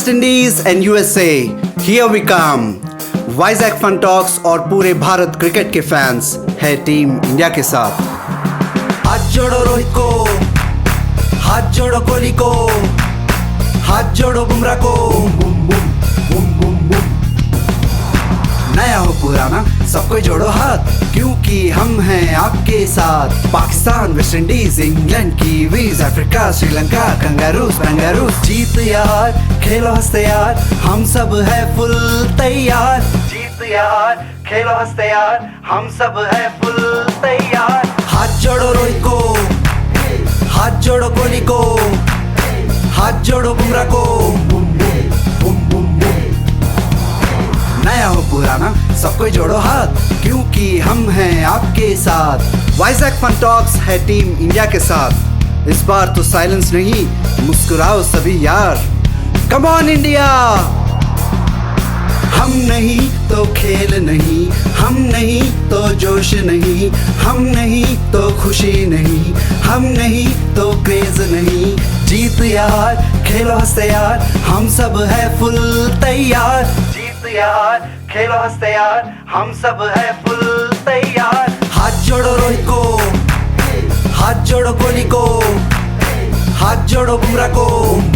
Waste Indies and USA, here we come. Vizag fun talks और पूरे Bharat cricket के fans है टीम इंडिया के साथ। हाथ जोड़ो रोहित को, हाथ जोड़ो कोहली को, हाथ जोड़ो बुमराह को। Boom boom boom boom boom. नया हो पुराना सबको जोड़ो हाथ, क्योंकि हम हैं आपके साथ। Pakistan, West Indies, England, kiwis, Africa, Sri Lanka, kangaroos, बेंगारूस। जीत यार, खेलो हंसते यार, हम सब है फुल तैयार। जीत यार, खेलो हंसते यार, हम सब है फुल तैयार। हाथ जोड़ो रोहित को, हाथ जोड़ो कोहली को, हाथ जोड़ो बुमराह को। Boom boom boom boom boom. नया हो पुराना सबको जोड़ो हाथ, क्योंकि हम हैं आपके साथ। वाइजैक फन टॉक्स है टीम इंडिया के साथ। इस बार तो साइलेंस नहीं, मुस्कुराओ सभी यार। Come on India. हम नहीं तो खेल नहीं, हम नहीं तो जोश नहीं, हम नहीं तो खुशी नहीं, हम नहीं तो क्रेज नहीं। जीत यार, खेलो हंसते यार, हम सब है फुल तैयार। जीत यार, खेलो हंसते यार, हम सब है फुल तैयार। हाथ जोड़ो रोहित को, हाथ जोड़ो कोहली को, हाथ जोड़ो बुमराह को।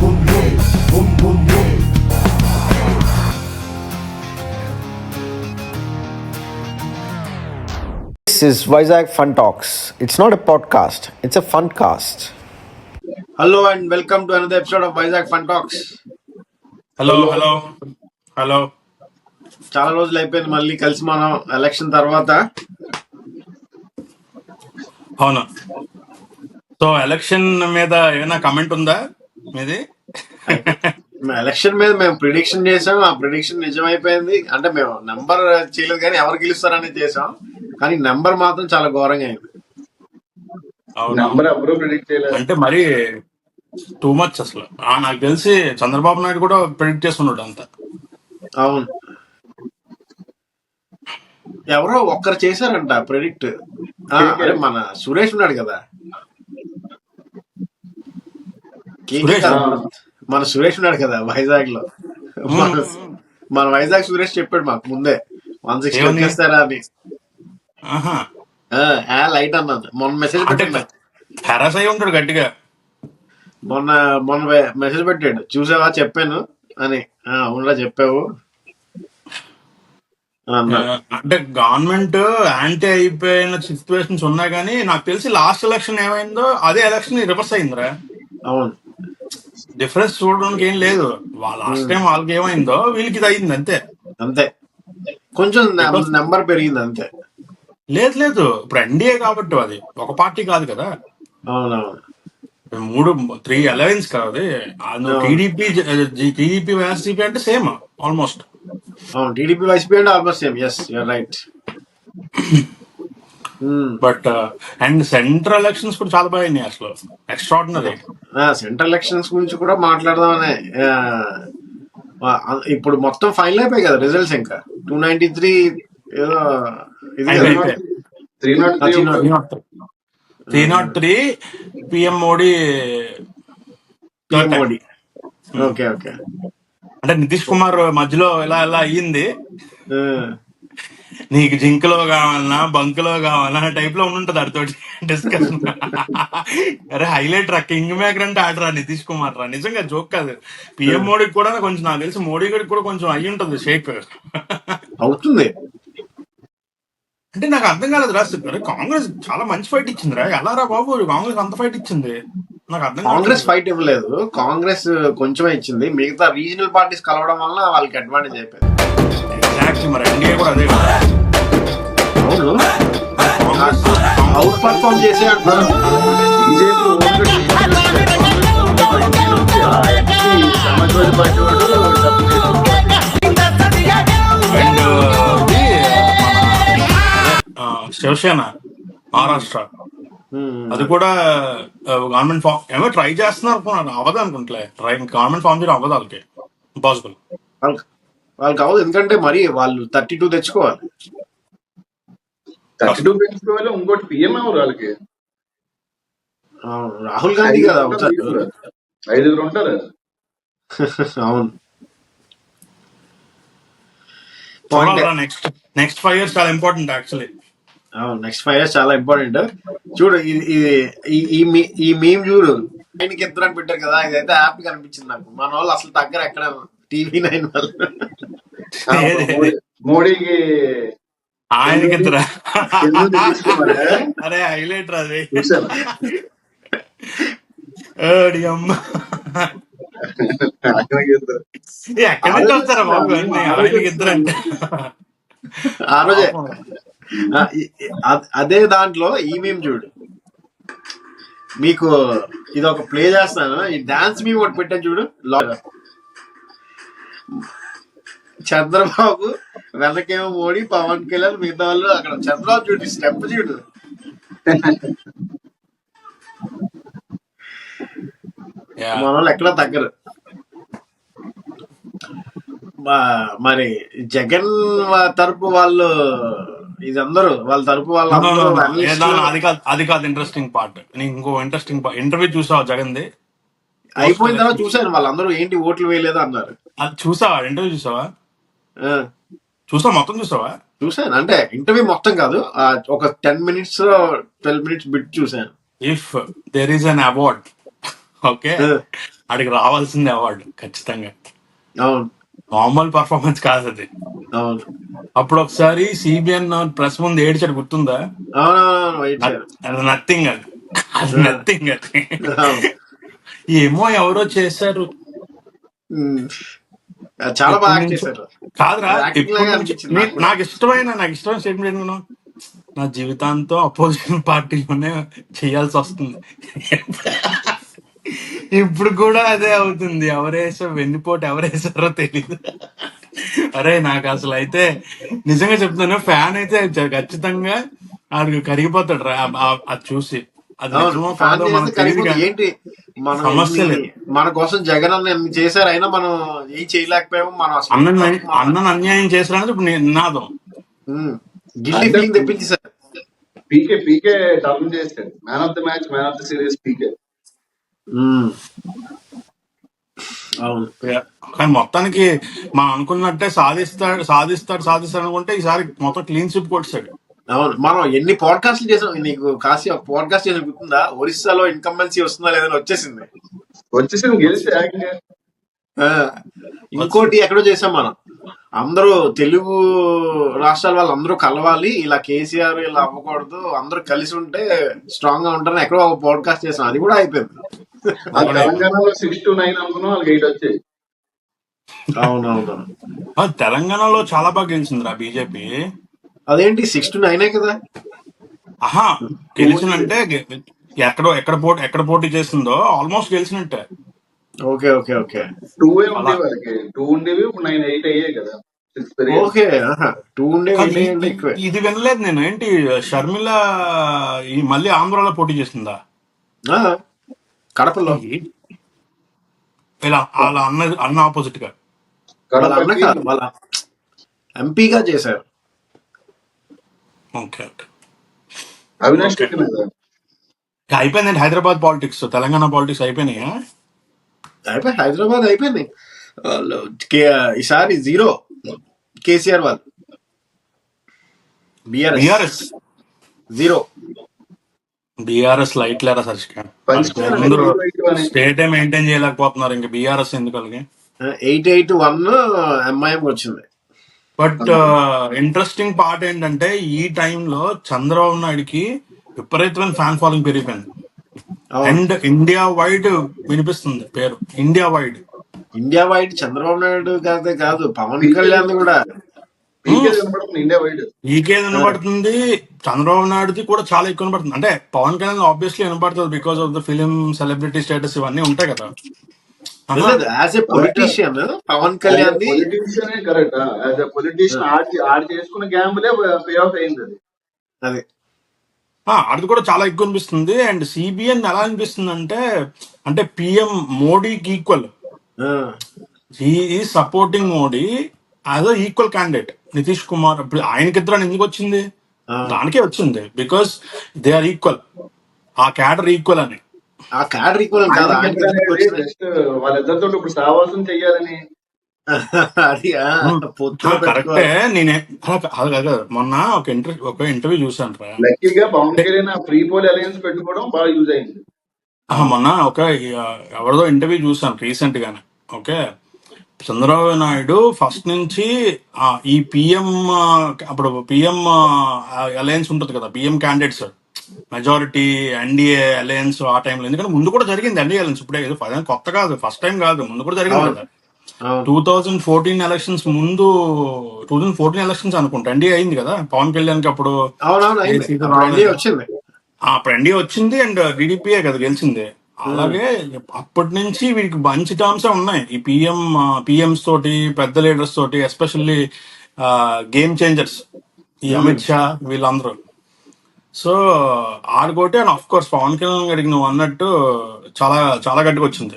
Boom boom boom boom boom. This is Vizag Fun Talks. It's not a podcast, it's a fun cast. Hello and welcome to another episode of Vizag Fun Talks. Hello చాలా రోజులు అయిపోయింది మళ్ళీ కలిసి మనం ఎలక్షన్ తర్వాత. అవును. సో ఎలక్షన్ మీద ఏమైనా కమెంట్ ఉందా మీది? ఎలక్షన్ మీద మేము ప్రిడిక్షన్ చేసాం, ఆ ప్రిడిక్షన్ నిజమైపోయింది. అంటే మేము నెంబర్ చేయలేదు కానీ ఎవరు గెలుస్తారని చేసాం, కానీ నెంబర్ మాత్రం చాలా ఘోరంగా అయింది. అంటే మరి టూ మచ్ అసలు. నాకు తెలిసి చంద్రబాబు నాయుడు కూడా ప్రిడిక్ట్ చేస్తున్నాడు అంత. అవును, ఎవరో ఒక్కరు చేశారంట ప్రిడిక్ట్. అరే మన సురేష్ ఉన్నాడు కదా, మన సురేష్ ఉన్నాడు కదా వైజాగ్ లో. మన వైజాగ్ సురేష్ చెప్పాడు మాకు ముందే 160 చేస్తారా అని. లైట్ అన్నాను మొన్న మెసేజ్ పెట్టాడు. హెరాస్ అయి ఉంటాడు గట్టిగా. మొన్న మెసేజ్ పెట్టాడు, చూసావా చెప్పాను అని. అవునరా చెప్పావు అంటే గవర్నమెంట్ యాంటీ అయిపోయిన సిచ్యువేషన్స్ ఉన్నాయి, కానీ నాకు తెలిసి లాస్ట్ ఎలక్షన్ ఏమైందో అదే ఎలక్షన్ రివర్స్ అయిందిరా. అవును, డిఫరెన్స్ చూడడానికి ఏం లేదు. లాస్ట్ టైం వాళ్ళకి ఏమైందో వీళ్ళకి ఇది అయింది అంతే. అంతే, కొంచెం నెంబర్ పెరిగింది అంతే. లేదు ఇప్పుడు ఎన్డీఏ కాబట్టి అది ఒక పార్టీ కాదు కదా. అవునవును, 3 అలయన్స్ కాదు. టీడీపీ వైఎస్పీ అంటే సేమ్ ఆల్మోస్ట్. అవును, టీడీపీ వైసీపీ అంటే almost same. Yes, you're right. But and central elections కూడా చాలా బాగా అయినాయి అసలు, ఎక్స్ట్రాడినరీ. సెంట్రల్ ఎలక్షన్స్ గురించి కూడా మాట్లాడదామనే. ఇప్పుడు మొత్తం ఫైనల్ అయిపోయాయి కదా రిజల్ట్స్. ఇంకా 293 ఏదో ఇది 303 పిఎం మోడీ. Okay okay. అంటే నితీష్ కుమార్ మధ్యలో ఇలా అయ్యింది. నీకు జింక్లో కావాలన్నా బంక్లో కావాలన్నా టైప్ లో ఉంటది అడితోటి డిస్కషన్. అరే హైలైట్ రా, కింగ్ మేకర్ అంటే ఆడరా నితీష్ కుమార్ రా. నిజంగా జోక్ కాదు. పిఎం మోడీకి కూడా కొంచెం, నాకు తెలిసి మోడీ గారికి కూడా కొంచెం అయ్యి ఉంటది షేక్ అవుతుంది. అంటే నాకు అర్థం కాలేదు రా. కాంగ్రెస్ చాలా మంచి ఫైట్ ఇచ్చింది రా. ఎలా రా బాబు కాంగ్రెస్ అంత ఫైట్ ఇచ్చింది? నాకు అర్థం. కాంగ్రెస్ ఫైట్ ఇవ్వలేదు, కాంగ్రెస్ కొంచెమే ఇచ్చింది. మిగతా రీజనల్ పార్టీస్ కలవడం వల్ల వాళ్ళకి అడ్వాంటేజ్ అయిపోయింది. మరి ఎన్డీఏ కూడా అదే అవును, అవుట్ పర్ఫార్మ్ చేసే అంటున్నారు. శివసేన మహారాష్ట్ర అది కూడా గవర్నమెంట్ ఫామ్ ఏమో ట్రై చేస్తున్నారు. అవ్వదు అనుకుంటలే, గవర్నమెంట్ ఫామ్ చేయడం అవ్వదు వాళ్ళకి, ఇంపాసిబుల్. వాళ్ళకి అవ్వదు, ఎందుకంటే మరి వాళ్ళు 32 తెచ్చుకోవాలి. 32 తెచ్చుకోవాలి. ఇంకోటి పిఎం ఎవరు వాళ్ళకి? రాహుల్ గాంధీ కదా, 5 ఉంటారు. అవును. పాయింటే. చూడాలరా నెక్స్ట్ నెక్స్ట్ 5 years చాలా ఇంపార్టెంట్ యాక్చువల్లీ. నెక్స్ట్ 5 years చాలా ఇంపార్టెంట్. చూడు ఈ మీమ్ చూడు, ఆయనకి ఇద్దరు అని పెట్టారు కదా, ఇదైతే హ్యాపీ అనిపించింది నాకు. మన వాళ్ళు అసలు తగ్గర ఎక్కడ TV9 వాళ్ళు. మోడీకి ఆయనకి ఇద్దరా? ఎందుకు తీసుకున్నాడే? అరే హైలైట్ రా అది. చూసావా? ఓడి అమ్మ, ఆయనకి ఇద్దరు. ఎక్కడి నుంచి వస్తారా బాబు అన్ని ఆయనకి ఇద్దరు అంటే? ఆ రోజే పాపం. అదే దాంట్లో ఈ మీమ్ చూడు, మీకు ఇది ఒక ప్లే చేస్తాను. ఈ డాన్స్ మీమ్ ఒకటి పెట్టాను చూడు. చంద్రబాబు వెనకేమో మోడీ, పవన్ కళ్యాణ్, మిగతా వాళ్ళు అక్కడ. చంద్రబాబు చూడు స్టెప్ చూడు. Yeah. మన వాళ్ళు ఎక్కడ తగ్గరు. మరి జగన్ తరపు వాళ్ళు, ఇది అందరూ వాళ్ళ తరపు వాళ్ళు No, no, అందరూ no, no. అనలిస్టులు. అది కాదు ఇంట్రెస్టింగ్ పార్ట్. నీకు ఇంకో ఇంట్రెస్టింగ్ ఇంటర్వ్యూ చూసావా జగన్ది? అయిపోయిన తర్వాత చూశాను, వాళ్ళందరూ ఏంటి ఓట్లు వేయలేదు అన్నారు. అది చూసావా? ఇంటర్వ్యూ చూసావా? ఆ, చూసావా? మొత్తం చూసావా? చూశాను. అంటే ఇంటర్వ్యూ మొత్తం కాదు, ఒక 10 minutes 12 minutes బిట్ చూశాను. If there is an award, okay, ఆ, అడిగి రావాల్సిందే అవార్డు ఖచ్చితంగా. అవును నార్మల్ పర్ఫార్మెన్స్ కాదు అది. అవును అప్పుడు ఒకసారి సిబిఎన్ ప్రెస్ ముందు ఏడ్చాడు, గుర్తుందా? అవునవును వెయిట్ చేయాలి. అది నథింగ్, అది నథింగ్ అది. అవును. ఏమో ఎవరో చేశారు. ఉమ్, చాలా బాగా ఎప్పటి యాక్ట్ నుంచో చేశారు. కాదురా, యాక్టింగ్ ఎప్పటి లాగా నుంచి అనిపించింది నాకు కూడా. నాకు ఇష్టమైన స్టేట్మెంట్ ఏంటో, నా జీవితాంతో అపోజిషన్ పార్టీలోనే చేయాల్సి వస్తుంది. ఇప్పుడు కూడా అదే అవుతుంది. వెన్నుపోటు ఎవరేసారో తెలీదు. అరే నాకు అసలు అయితే నిజంగా చెప్తాను, ఫ్యాన్ అయితే ఖచ్చితంగా ఆడికి కరిగిపోతాడు రా అది చూసి. అది అవును, నిజమో ఫ్యాన్ కాదో చేస్తే మనకు తెలియదు కరిగిపోతుంది. కానీ ఏంటి మనం సమస్య ఎన్ని, లేదు. మన కోసం జగన్ అన్న ఎన్ని చేశారు, అయినా మనం ఏం చేయలేకపోయాము. మనం అసలు అన్నను అన్యాయం చేసినందుకు ఇప్పుడు నేను నినాదం. గిల్లీ అంటే ఫీలింగ్ తెప్పించేశారు. పీకే టర్న్ చేశాడు. Man of the match, man of the series PK. ఉమ్, అవును కానీ మొత్తానికి మనం అనుకున్నట్టే సాధిస్తాడు అనుకుంటే ఈసారి మొత్తం క్లీన్ స్వీప్ కొట్టాడు. అవును. మనం ఎన్ని పాడ్కాస్ట్లు చేసాం. నీకు కాశీ ఒక పాడ్కాస్ట్ చేసిన గుర్తుందా? ఒరిస్సాలో ఇన్కంబెన్సీ వస్తుందా లేదని వచ్చేసింది. వచ్చేసి గెలిచి ఏకంగా ఆ, ఇంకోటి ఎక్కడో చేసాం మనం. అందరూ తెలుగు రాష్ట్రాల వాళ్ళు అందరూ కలవాలి, ఇలా కేసీఆర్ ఇలా అవ్వకూడదు, అందరూ కలిసి ఉంటే స్ట్రాంగ్ గా ఉంటారని ఎక్కడో ఒక పాడ్కాస్ట్ చేసాం. అది కూడా అయిపోయింది. ఆ తెలంగాణలో 6 to 9 అనుకున్నాం, వాళ్ళకి 8 వచ్చాయి. అవునవును. తెలంగాణలో చాలా బాగా గెలిచిందిరా బీజేపీ. అదేంటి 6 to 9 కదా? ఆహా, గెలిచినంటే ఎక్కడ పోటీ చేసిందో ఆల్మోస్ట్ గెలిచినట్టే. ఓకే ఓకే ఓకే 2 అలా ఉండేవి వాళ్ళకి. 2 ఉండేవి, ఇప్పుడు 9 8 అయ్యాయి కదా. 6 పెరిగాయి. ఓకే. 2 ఉండే కాదు, అంటే ఎక్కువే. ఇది వినలేదు నేను. ఏంటి షర్మిల ఈ మళ్ళీ ఆంధ్రాలో పోటీ చేసిందా? ఆ, కడపలో. ఈ- ఇలా వాళ్ళ అన్న ఆపోజిట్ గా. వాళ్ళ అన్న కడపకి కాదు, వాళ్ళ ఎంపీగా చేశారు. Okay okay Avinash okay. Reddy మీద. అయిపోయిందండి హైదరాబాద్ పాలిటిక్స్, తెలంగాణ పాలిటిక్స్ అయిపోయినాయా? అయిపోయి హైదరాబాద్ అయిపోయింది. వాళ్ళు ఈసారి 0 కేసీఆర్ వాళ్ళు. బీఆర్ఎస్ 0. బీఆర్ఎస్ లైట్ లేరా సర్చిక? వాళ్ళకి పంచుకోవాలి అందరూ 2 అని. స్టేటే మెయింటైన్ చేయలేకపోతున్నారు, ఇంకా బీఆర్ఎస్ ఎందుకు వాళ్ళకి? 881 ఎంఐఎం వచ్చింది. బట్ ఇంట్రెస్టింగ్ పార్ట్ ఏంటంటే ఈ టైంలో చంద్రబాబు నాయుడుకి విపరీతమైన ఫ్యాన్ ఫాలోయింగ్ పెరిగిపోయింది. అవును. అండ్ ఇండియా వైడ్ వినిపిస్తుంది పేరు, India wide. India wide Chandrababu Naidu కాదే కాదు, పవన్ పీకే కళ్యాణ్ కూడా. పీకే కనబడుతుంది ఇండియా వైడ్. ఈకేది వినబడుతుంది, చంద్రబాబు నాయుడుది కూడా చాలా ఎక్కువ వినబడుతుంది. అంటే పవన్ కళ్యాణ్ ఆబ్వియస్లీ వినబడుతుంది because of the film, celebrity status ఇవన్నీ ఉంటాయి కదా. ఆహా, as a politician Pawan Kalyan ది. Politician correct. As a politician ఆడి చేసుకున్న గ్యాంబులే పే ఆఫ్ అయింది అది. అది అది కూడా చాలా ఎక్కువ అనిపిస్తుంది. అండ్ సిబిఎన్ ఎలా అనిపిస్తుంది అంటే పిఎం మోడీకి ఈక్వల్. ఈ supporting Modi as a equal candidate. Nitish Kumar ఇప్పుడు ఆయనకిద్దరు ఎందుకు వచ్చింది? దానికే వచ్చింది బికాస్ దే ఆర్ ఈక్వల్, ఆ క్యాడర్ ఈక్వల్ అని. ఆ క్యాడర్ ఈక్వల్ కాదు, ఆయనకి ఆయనకి ఎందుకు ఎందుకు అనేది వచ్చింది? జస్ట్ వాళ్ళిద్దరితో ఇప్పుడు సావాసం చెయ్యాలని అది పొత్తులో కరెక్టే. పెట్టుకోవాలి. నేనే అలా కాదు. మొన్న ఒక ఇంటర్వ్యూ చూసాను రా. లక్కీగా Pawan Kalyan pre poll alliance పెట్టుకోవడం బాగా యూజ్ అయింది. మొన్న ఎవరిదో ఇంటర్వ్యూ చూసాను రీసెంట్ గానే. ఓకే, చంద్రబాబు నాయుడు ఫస్ట్ నుంచి ఈ పిఎం, అప్పుడు పిఎం అలయన్స్ ఉంటుంది కదా, PM candidates majority NDA alliance ఆ టైంలో. ఎందుకంటే ముందు కూడా జరిగింది ఎన్డీఏ అలయన్స్, ఇప్పుడే ఏదో కొత్త కాదు, ఫస్ట్ టైం కాదు, ముందు కూడా జరిగింది అవును కదా. అవును 2014 ఎలక్షన్స్ ముందు, 2014 ఎలక్షన్స్ అనుకుంటా ఎన్డీఏ అయింది కదా పవన్ కళ్యాణ్ కి. అప్పుడు అవునవును ఏ అయింది. సీటు అప్పుడు ఎన్డీఏ రాలేదు. వచ్చింది. అప్పుడు ఎన్డీఏ వచ్చింది అండ్ టీడీపీయే కదా గెలిచింది. ఉమ్, అలాగే అప్పటి నుంచి వీడికి మంచి టర్మ్స్ ఉన్నాయి ఈ పిఎంస్ తోటి, పెద్ద లీడర్స్ తోటి, ఎస్పెషల్లీ గేమ్ చేంజర్స్ ఈ ఉమ్, అమిత్ షా వీళ్ళందరూ. సో ఆడుకోటి and of course Pawan Kalyan గారికి నువ్వు అన్నట్టు చాలా చాలా గట్టిగా వచ్చింది.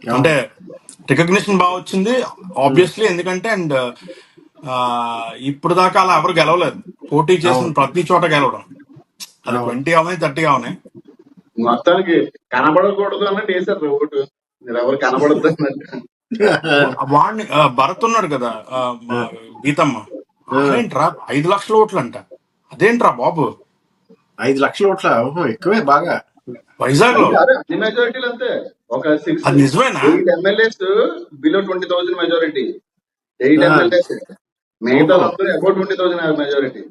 అవును అంటే రికగ్నిషన్ బాగా వచ్చింది ఉమ్, ఆబ్వియస్లీ. ఎందుకంటే అండ్ ఇప్పుడు దాకా అలా ఎవరు గెలవలేదు. పోటీ చేసిన అవును ప్రతి చోట గెలవడం, అది అవును 20 అవని 30 అవని. మొత్తానికి కనబడకూడదు అన్నట్టు వేశారు ఓటు. మీరు ఎవరు కనబడద్దు అన్నట్టు. వాడిని భరత్ ఉన్నాడు కదా, గీతమ్మ, ఆడేంట్రా 5 లక్షల ఓట్లు అంట. అదేంట్రా బాబు 5 లక్షల ఓట్ల ఎక్కువే బాగా. వైజాగ్ లో? అంటే అదే అన్ని మెజారిటీలు అంతే. ఒక 6 అది నిజమేనా? 8 ఎమ్మెల్యేస్ బిలో 20,000 మెజారిటీ. 8 ఆ, ఎమ్మెల్యేస్, మిగతా ఓహో వాళ్ళందరూ అబౌట్ 20,000 మెజారిటీ.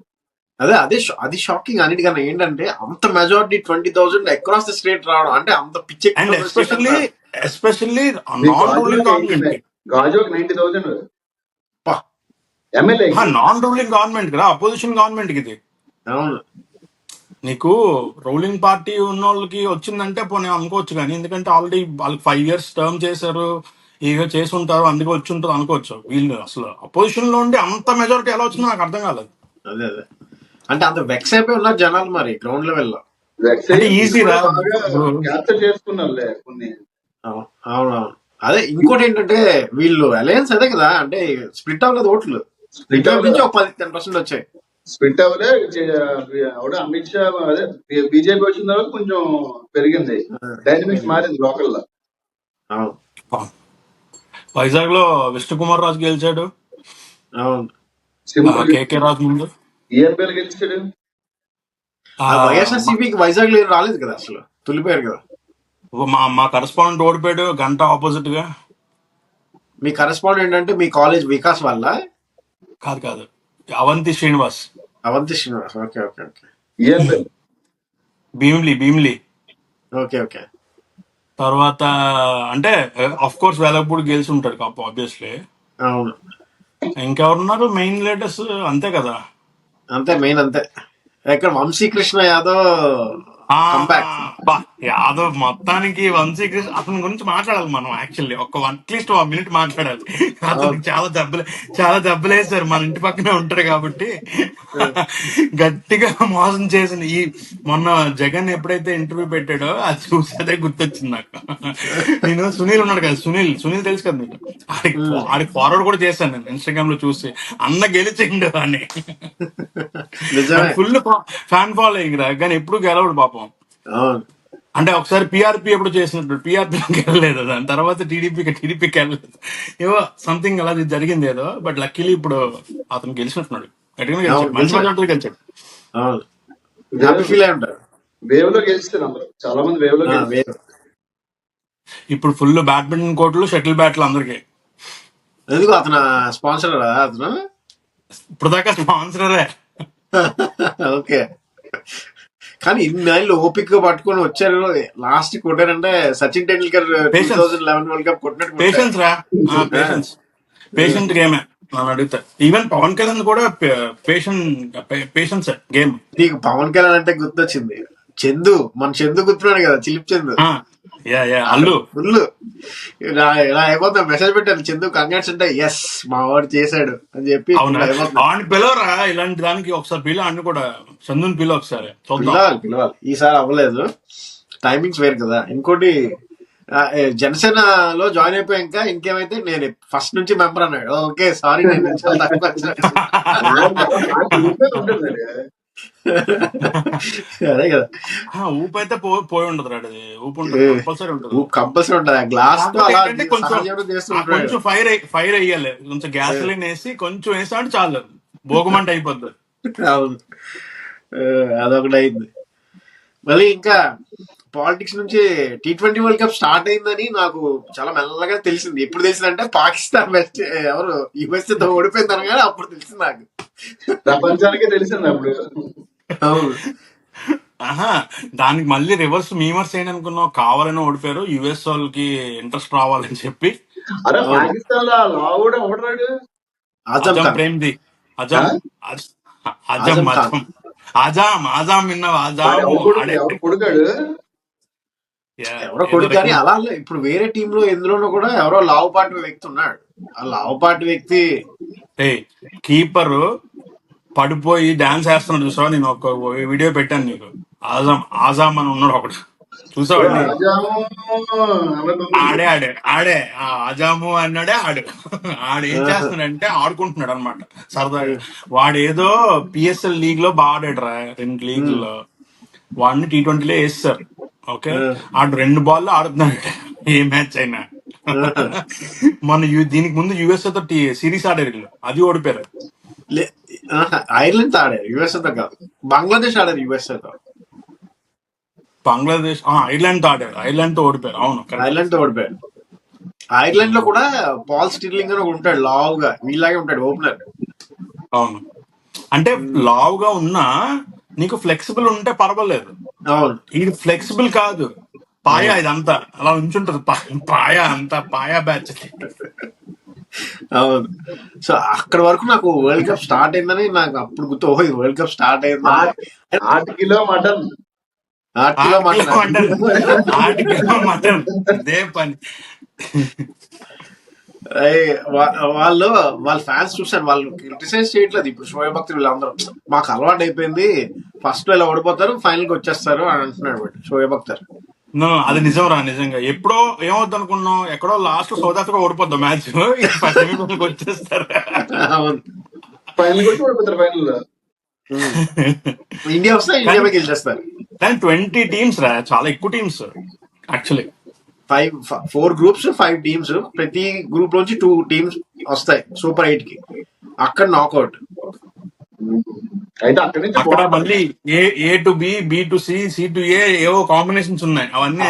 అది షాకింగ్. అన్నిటికన్నా ఏంటంటే అంత మెజారిటీ 20,000 అక్రాస్ ద స్టేట్ రావడం అంటే అంత అండ్ పిచ్చెక్కిపోయిన స్టేట్ ఎస్పెషల్లీ అంటారు. ఎస్పెషల్లీ మీకు నాన్ రూలింగ్ గవర్నమెంట్ కి. గాజువాక్ 90,000 పా, ఎమ్మెల్యేకి. నాన్ రూలింగ్ గవర్నమెంట్ కి రా, అపోజిషన్ గవర్నమెంట్ కి ఇది. అవును నీకు రూలింగ్ పార్టీ ఉన్న వాళ్ళకి వచ్చిందంటే పోనీ అనుకోవచ్చు, కానీ ఎందుకంటే ఆల్రెడీ వాళ్ళకి 5 years టర్మ్ చేశారు, ఏదో చేసి ఉంటారు, అందుకే వచ్చి ఉంటుంది అనుకోవచ్చు. వీళ్ళు అసలు అపోజిషన్ లో ఉండి అంత మెజారిటీ ఎలా వచ్చిందో నాకు అర్థం కాలేదు. అదే అదే అంటే అంత వెక్స్ అయిపోయి ఉన్నారు జనాలు మరి గ్రౌండ్ లెవెల్లో. వెక్స్ అంటే అయ్యి ఈజీ కూడా రా బాగా ఇప్పుడు. క్యాప్చర్ చేసుకున్నారులే కొన్ని. అవును అవును అవును. అదే ఇంకోటి ఏంటంటే వీళ్ళు అలయన్స్ అదే కదా, అంటే స్ప్లిట్ అవ్వలేదు ఓట్లు. స్ప్లిట్ ఇటువైపు నుంచి అవ్వలేదు, ఒక 10% వచ్చాయి. స్ప్లిట్ అవ్వలే. ఆవిడ అమిత్ షా అదే బీజేపీ వచ్చిన తర్వాత కొంచెం పెరిగింది, డైనమిక్స్ ఉమ్, మారింది లోకల్లో. అవును వైజాగ్ లో విష్ణు కుమార్ రాజు గెలిచాడు, అవును. సింపుల్ కేకే రాజు ముందు. ఈఎంపీఎల్ గెలిచాడు. ఆ, అది మా వైఎస్ఆర్సీపీకి వైజాగ్ లో ఏం రాలేదు కదా, అసలు తుల్లిపోయారు కదా. మా మా కరెస్పాండెంట్ ఓడిపోయాడు గంట ఆపోజిట్ గా. మీ కరెస్పాండెంట్ అంటే మీ కాలేజ్ వికాస్ వల్ల? కాదు కాదు, Avanti Srinivas, Avanti Srinivas. Okay okay okay ఈఎంపీఎల్ భీమిలి. Okay okay. తర్వాత అంటే ఆఫ్ కోర్స్ వేలపూడి గెలిచి ఉంటాడు కాపు ఆబ్వియస్లీ. అవును ఇంకెవరున్నారు మెయిన్ లీడర్స్? అంతే కదా. అంతే, మెయిన్ అంతే. ఇక్కడ వంశీకృష్ణ యాదవ్ ఆ కంబ్యాక్. బా, యాదవ్ మొత్తానికి వంశీకృష్ణ అతని గురించి మాట్లాడాలి మనం. యాక్చువల్లీ అట్లీస్ట్ 1 minute మాట్లాడాలి. అతనికి చాలా దెబ్బలేసారు, మన ఇంటి పక్కనే ఉంటాడు కాబట్టి. గట్టిగా మోసం చేసిన ఈ మొన్న జగన్ ఎప్పుడైతే ఇంటర్వ్యూ పెట్టాడో అది చూసి అదే గుర్తొచ్చింది నాకు. నేను సునీల్ ఉన్నాడు కదా, సునీల్ తెలుసు కదా మీకు. ఆడికి ఫార్వర్డ్ కూడా చేశాను నేను ఇన్స్టాగ్రామ్ లో చూసి, అన్న గెలిచిండు అని. నిజమే. ఫుల్ ఫ్యాన్ ఫాలోయింగ్ రా, కానీ ఎప్పుడు గెలవడు పాపం. అవును అంటే ఒకసారి పిఆర్పి ఎప్పుడు చేసినట్టు పిఆర్పీకి వెళ్ళలేదు, దాని తర్వాత టీడీపీకి వెళ్ళలేదు, ఏవో సంథింగ్ అలా జరిగింది ఏదో. బట్ లక్కీలీ ఇప్పుడు అతను గెలిచినట్టున్నాడు, గట్టిగా గెలిచాడు, అవును మంచి నిజమే. మెజార్టీ గెలిచాడు. అవును హ్యాపీ ఫీల్ అయి ఉంటారు. వేవ్ లో గెలిచారు అందరూ, చాలా మంది వేవ్ లో గెలిచారు. వేరు. ఇప్పుడు ఫుల్ బ్యాడ్మింటన్ కోర్టులు, షటిల్ బ్యాట్లు అందరికి. ఎందుకు అతను స్పాన్సర్ అతను? ఇప్పుడు దాకా స్పాన్సరే. ఓకే. కానీ ఇన్ని నెలలు ఓపిక పట్టుకొని వచ్చారు, లాస్ట్ కొట్టారంటే Sachin Tendulkar patience 2011 world cup కొట్టినట్టు కొట్టారు. పేషెన్స్ రా, పేషెంట్ గేమే నన్ను అడిగితే. ఈవెన్ పవన్ కళ్యాణ్ కూడా పేషెన్స్ గేమ్. నీకు పవన్ కళ్యాణ్ అంటే గుర్తొచ్చింది మన చందు గుర్తున్నాడు కదా, చిలిప్ చందు. అల్లు ఫుల్ ఇలా అయిపోతా మెసేజ్ పెట్టాను, చందు కంగ్రాట్స్ అంటే ఎస్ మా వాడు చేశాడు అని చెప్పి అవునా, ఇలా అయిపోతున్నా. ఆడిని పిలవరా ఇలాంటి దానికి? ఒకసారి పిల్ల అన్ని కూడా, చందుని పిల్ల ఒకసారి చూద్దాం. పిలవాలి. ఈసారి అవ్వలేదు, టైమింగ్స్ వేరు కదా. ఇంకోటి జనసేనలో జాయిన్ అయిపోయాక ఇంకేమైతే నేను ఫస్ట్ నుంచి మెంబర్ అన్నాడు. ఓకే సారీ, నేను చాలా తక్కువ ఉంటుంది. అదే కదా. ఊపు అయితే పోయి ఉండదు రా, అది ఊపు ఉంటుంది, కంపల్సరీ ఉంటుంది. కంపల్సరీ ఉంటుంది ఆ గ్లాస్ తో కాకపోతే అలా ఏంటంటే కొంచెం సహజంగా చేస్తూ ఉంటాడు. కొంచెం ఫైర్ వేయాలి, కొంచెం గ్యాసోలిన్ వేసి కొంచెం వేసాడు చాలు, భోగమంట అయిపోద్ది. అవును. అదొకటి అయింది. మళ్ళీ ఇంకా పాలిటిక్స్ నుంచి T20 వరల్డ్ కప్ స్టార్ట్ అయిందని నాకు చాలా మెల్లగా తెలిసింది. ఎప్పుడు తెలిసిందంటే పాకిస్తాన్ వెస్ట్ ఎవరు USA తో ఓడిపోయింది అనగానే అప్పుడు తెలిసింది నాకు. ప్రపంచానికే తెలిసింది అప్పుడు. అవును. ఆహా, దానికి మళ్ళీ రివర్స్ మీమర్స్ ఏంటి అనుకున్నావు, కావాలని ఓడిపోయారు యుఎస్ వాళ్ళకి ఇంట్రెస్ట్ రావాలని చెప్పి. అరే అవును. పాకిస్తాన్ లో లా కూడా ఒకటాడు. ఆజం అజం ఖాన్. ప్రేమ్ది, అజం అజ్- అజం ఆజం ఖాన్. అజం ఆజాం ఆజాం విన్నావు, ఆజాం ఆడే. ఎవరు కొడుకాడు? ఎవరో ఏదో కొడుకు కానీ అలా అలా ఇప్పుడు వేరే టీంలో ఎందులోనూ కూడా ఎవరో లావుపాటి వ్యక్తి ఉన్నాడు. ఆ లావుపాటి వ్యక్తి కీపర్ పడిపోయి డాన్స్ వేస్తున్నాడు చూసావా, నేను ఒక వీడియో పెట్టాను నీకు. ఆజాం ఆజాం అని ఉన్నాడు ఒకడు, చూసావండి? రాజాము అన్నట్టుంది. ఆడే ఆ ఆజాము అన్నాడే ఆడు ఏం చేస్తున్నాడంటే ఆడుకుంటున్నాడు అనమాట సరదాగా. వాడేదో పిఎస్ఎల్ లీగ్ లో బాగా ఆడాడు రా, 2 లీగ్లో. వాడిని T20లో వేస్తారు. ఓకే, ఆడు 2 బాల్ ఆడుతున్నాడు ఏ మ్యాచ్ అయినా. మన దీనికి ముందు USA తో సిరీస్ ఆడారు వీళ్ళు, అది ఓడిపోయారు. ఐర్లాండ్ తో ఆడారు, USA తో కాదు. బంగ్లాదేశ్ ఆడారు USA తో. బంగ్లాదేశ్ ఐర్లాండ్ తో ఆడారు, ఐర్లాండ్ తో ఓడిపోయారు. అవును, correct. ఐర్లాండ్ తో ఓడిపోయారు. ఐర్లాండ్ లో కూడా పాల్ స్టిర్లింగ్ అని ఒకడు ఉంటాడు, లావుగా వీళ్ళలాగే ఉంటాడు, ఓపెనర్. అవును, అంటే లావుగా ఉన్నా నీకు ఫ్లెక్సిబుల్ ఉంటే పర్వాలేదు. అవును. ఇది ఫ్లెక్సిబుల్ కాదు, పాయా ఇదంతా అలా ఉంచుంటది, పాయా అంతా పాయా బ్యాచ్. అవును. సో అక్కడ వరకు నాకు వరల్డ్ కప్ స్టార్ట్ అయిందని నాకు అప్పుడు గుర్తు. ఓహో, ఇది వరల్డ్ కప్ స్టార్ట్ అయిందని. 8 kilo mutton. 8 kilo mutton. 8 kilo mutton, ఇదే పని. వాళ్ళ ఫ్యాన్స్ చూసాను, వాళ్ళు క్రిటిసైజ్ చేయట్లేదు ఇప్పుడు షోయబ్ అఖ్తర్ వీళ్ళందరూ. మాకు అలవాటు అయిపోయింది, ఫస్ట్ లో ఇలా ఓడిపోతారు, ఫైనల్ కి వచ్చేస్తారు అని అంటున్నాడు షోయబ్ అఖ్తర్. అది నిజం రా, నిజంగా. ఎప్పుడో ఏమవుద్ది అనుకున్నాం, ఎక్కడో లాస్ట్ సౌత్ ఆఫ్రికా ఓడిపోద్దాం మ్యాచ్, సెమీఫైనల్కి వచ్చేస్తారు. అవును. ఫైనల్ కొట్టి ఓడిపోతారు ఫైనల్ లో. ఇండియా వస్తే ఇండియా గెలిచేస్తారు. కానీ 20 టీమ్స్ రా, చాలా ఎక్కువ టీమ్స్ యాక్చువల్లీ. 4 groups, 5 teams. ప్రతి గ్రూప్ లోంచి 2 టీమ్స్ వస్తాయి సూపర్ 8 కి. అక్కడ నాకౌట్. అయితే అక్కడి నుంచి అక్కడ మళ్ళీ A to B to C to A ఏవో కాంబినేషన్స్ ఉన్నాయి, అవన్నీ